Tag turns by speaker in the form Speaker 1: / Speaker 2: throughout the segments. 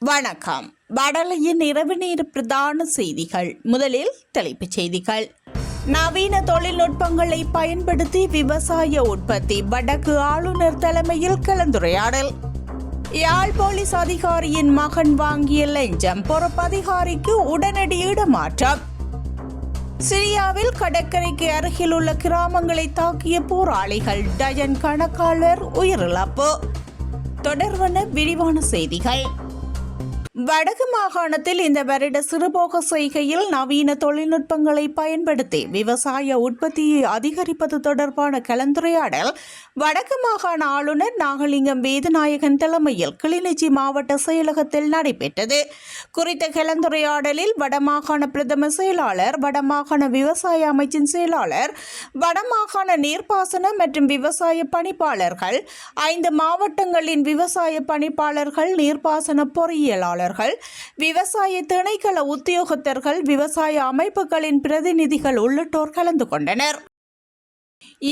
Speaker 1: வணக்கம். வடலையின் இரவு நேர பிரதான செய்திகள். முதலில் தலைப்புச் செய்திகள். நவீன தொழில்நுட்பங்களை பயன்படுத்தி விவசாய உற்பத்தி. வடக்கு ஆளுநர் தலைமையில் கலந்துரையாடல். யாழ் போலீஸ் அதிகாரியின் மகன் வாங்கிய லஞ்சம். பொறுப்பதிகாரிக்கு உடனடி இடமாற்றம். சிரியாவில் கடற்கரைக்கு அருகில் உள்ள கிராமங்களை தாக்கிய போராளிகள். டஜன் கணக்காளர் உயிரிழப்பு. தொடர்பான விரிவான செய்திகள். வடக்கு மாகாணத்தில் இந்த வருட சிறுபோக செய்கையில் நவீன தொழில்நுட்பங்களை பயன்படுத்தி விவசாய உற்பத்தியை அதிகரிப்பது தொடர்பான கலந்துரையாடல் வடக்கு மாகாண ஆளுநர் நாகலிங்கம் வேதநாயகன் தலைமையில் கிளிநொச்சி மாவட்ட செயலகத்தில் நடைபெற்றது. குறித்த கலந்துரையாடலில் வடமாகாண பிரதம செயலாளர், வடமாகாண விவசாய அமைச்சின் செயலாளர், வடமாகாண நீர்ப்பாசன மற்றும் விவசாய பணிப்பாளர்கள், 5 மாவட்டங்களின் விவசாய பணிப்பாளர்கள், நீர்ப்பாசன பொறியியலாளர், விவசாய திணைக்கள உத்தியோகத்தர்கள், விவசாய அமைப்புகளின் பிரதிநிதிகள் உள்ளிட்டோர் கலந்து கொண்டனர்.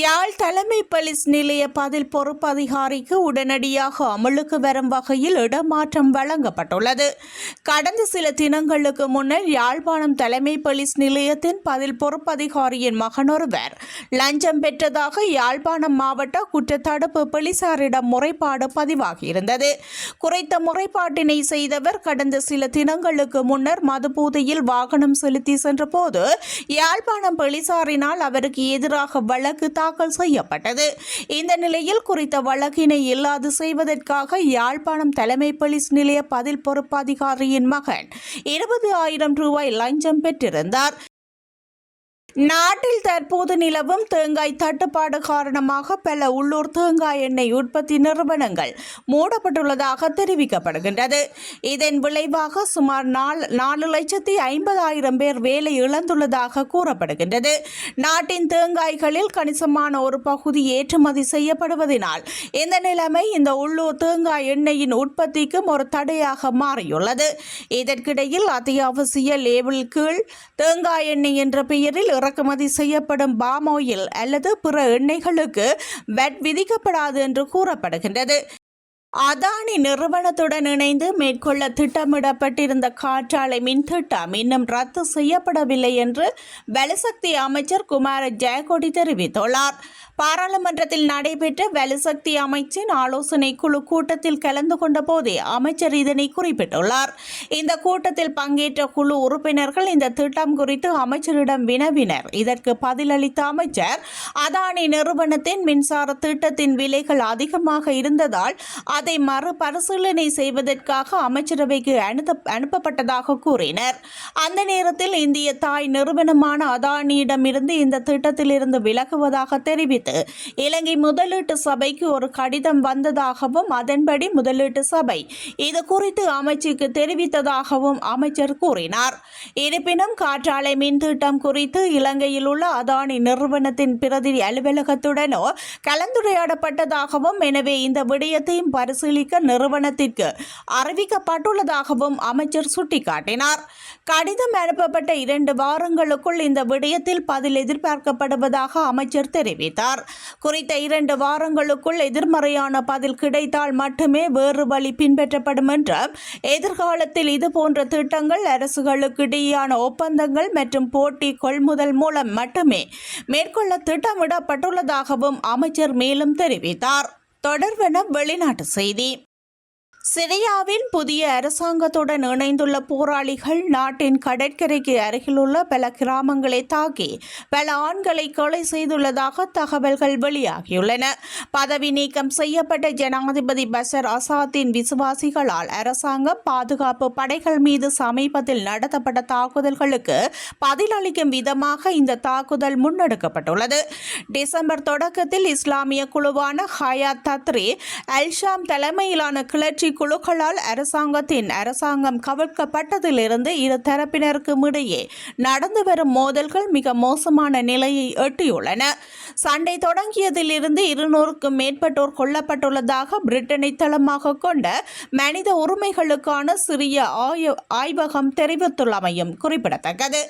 Speaker 1: யாழ் தலைமை போலீஸ் நிலைய பதில் பொறுப்பு அதிகாரிக்கு உடனடியாக அமலுக்கு வரும் வகையில் இடமாற்றம் வழங்கப்பட்டுள்ளது. கடந்த சில தினங்களுக்கு முன்னர் யாழ்ப்பாணம் தலைமை போலீஸ் நிலையத்தின் பதில் பொறுப்பு அதிகாரியின் மகனொருவர் லஞ்சம் பெற்றதாக யாழ்ப்பாணம் மாவட்ட குற்றத்தடுப்பு போலீசாரிடம் முறைப்பாடு பதிவாகியிருந்தது. குறித்த முறைப்பாட்டினை செய்தவர் கடந்த சில தினங்களுக்கு முன்னர் மதுபோதையில் வாகனம் செலுத்தி சென்றபோது யாழ்ப்பாணம் போலீசாரினால் அவருக்கு எதிராக வழக்கு தாக்கல் செய்யப்பட்டது. இந்த நிலையில் குறித்த வழக்கினை இல்லாது செய்வதற்காக யாழ்ப்பாணம் தலைமை போலீஸ் நிலைய பதில் பொறுப்பு அதிகாரியின் மகன் 20,000 ரூபாய் லஞ்சம் பெற்றிருந்தார். நாட்டில் தற்போது நிலவும் தேங்காய் தட்டுப்பாடு காரணமாக பல உள்ளூர் தேங்காய் எண்ணெய் உற்பத்தி நிறுவனங்கள் மூடப்பட்டுள்ளதாக தெரிவிக்கப்படுகின்றது. இதன் விளைவாக சுமார் 4,50,000 பேர் வேலை இழந்துள்ளதாக கூறப்படுகின்றது. நாட்டின் தேங்காய்களில் கணிசமான ஒரு பகுதி ஏற்றுமதி செய்யப்படுவதனால் இந்த நிலைமை இந்த உள்ளூர் தேங்காய் எண்ணெயின் உற்பத்திக்கும் ஒரு தடையாக மாறியுள்ளது. இதற்கிடையில் அத்தியாவசிய லேபிள் கீழ் தேங்காய் எண்ணெய் என்ற பெயரில் இறக்குமதி செய்யப்படும் பாம் ஆயில் அல்லது பிற எண்ணெய்களுக்கு வட் விதிக்கப்படாது என்று கூறப்படுகின்றது. அதானி நிறுவனத்துடன் இணைந்து மேற்கொள்ள திட்டமிடப்பட்டிருந்த காற்றாலை மின் திட்டம் இன்னும் ரத்து செய்யப்படவில்லை என்று வலுசக்தி அமைச்சர் குமார ஜெயக்கொடி தெரிவித்துள்ளார். பாராளுமன்றத்தில் நடைபெற்ற வலுசக்தி அமைச்சின் ஆலோசனை குழு கூட்டத்தில் கலந்து கொண்ட போதே அமைச்சர் இதனை குறிப்பிட்டுள்ளார். இந்த கூட்டத்தில் பங்கேற்ற குழு உறுப்பினர்கள் இந்த திட்டம் குறித்து அமைச்சரிடம் வினவினர். இதற்கு பதிலளித்த அமைச்சர், அதானி நிறுவனத்தின் மின்சார திட்டத்தின் விலைகள் அதிகமாக இருந்ததால் அதை மறுபரிசீலனை செய்வதற்காக அமைச்சரவைக்கு அனுப்பப்பட்டதாக கூறினர். அந்த நேரத்தில் இந்திய தாய் நிறுவனமான அதானியிடமிருந்து இந்த திட்டத்திலிருந்து விலகுவதாக தெரிவித்து இலங்கை முதலீட்டு சபைக்கு ஒரு கடிதம் வந்ததாகவும் அதன்படி முதலீட்டு சபை இது குறித்து அமைச்சுக்கு தெரிவித்ததாகவும் அமைச்சர் கூறினார். இருப்பினும் காற்றாலை மின் திட்டம் குறித்து இலங்கையில் உள்ள அதானி நிறுவனத்தின் பிரதி அலுவலகத்துடனோ கலந்துரையாடப்பட்டதாகவும் எனவே இந்த விடயத்தையும் பரிசீலிக்க நிறுவனத்திற்கு அறிவிக்கப்பட்டுள்ளதாகவும் அமைச்சர் சுட்டிக்காட்டினார். கடிதம் அனுப்பப்பட்ட 2 வாரங்களுக்குள் இந்த விடயத்தில் பதில் எதிர்பார்க்கப்படுவதாக அமைச்சர் தெரிவித்தார். குறித்த 2 வாரங்களுக்குள் எதிர்மறையான பதில் கிடைத்தால் மட்டுமே வேறு வழி பின்பற்றப்படும் என்றும் எதிர்காலத்தில் இதுபோன்ற திட்டங்கள் அரசுகளுக்கு இடையேயான ஒப்பந்தங்கள் மற்றும் போட்டி கொள்முதல் மூலம் மட்டுமே மேற்கொள்ள திட்டமிடப்பட்டுள்ளதாகவும் அமைச்சர் மேலும் தெரிவித்தார். தொடர்பான வெளிநாட்டு செய்தி. சிரியாவின் புதிய அரசாங்கத்துடன் இணைந்துள்ள போராளிகள் நாட்டின் கடற்கரைக்கு அருகிலுள்ள பல கிராமங்களை தாக்கி பல ஆண்களை கொலை செய்துள்ளதாக தகவல்கள் வெளியாகியுள்ளன. பதவி நீக்கம் செய்யப்பட்ட ஜனாதிபதி பஷர் அசாத்தின் விசுவாசிகளால் அரசாங்கம் பாதுகாப்பு படைகள் மீது சமீபத்தில் நடத்தப்பட்ட தாக்குதல்களுக்கு பதிலளிக்கும் விதமாக இந்த தாக்குதல் முன்னெடுக்கப்பட்டுள்ளது. டிசம்பர் தொடக்கத்தில் இஸ்லாமிய குழுவான ஹயாத் தத்ரீ அல்-ஷாம் தலைமையிலான கிளர்ச்சி குழுக்களால் அரசாங்கம் கவிழ்க்கப்பட்டதிலிருந்து இரு தரப்பினருக்கும் இடையே நடந்து வரும் மோதல்கள் மிக மோசமான நிலையை எட்டியுள்ளன. சண்டை தொடங்கியதிலிருந்து 200க்கும் மேற்பட்டோர் கொல்லப்பட்டுள்ளதாக பிரிட்டனை தளமாக கொண்ட மனித உரிமைகளுக்கான சிறிய ஆய்வகம் தெரிவித்துள்ளமையும் குறிப்பிடத்தக்கது.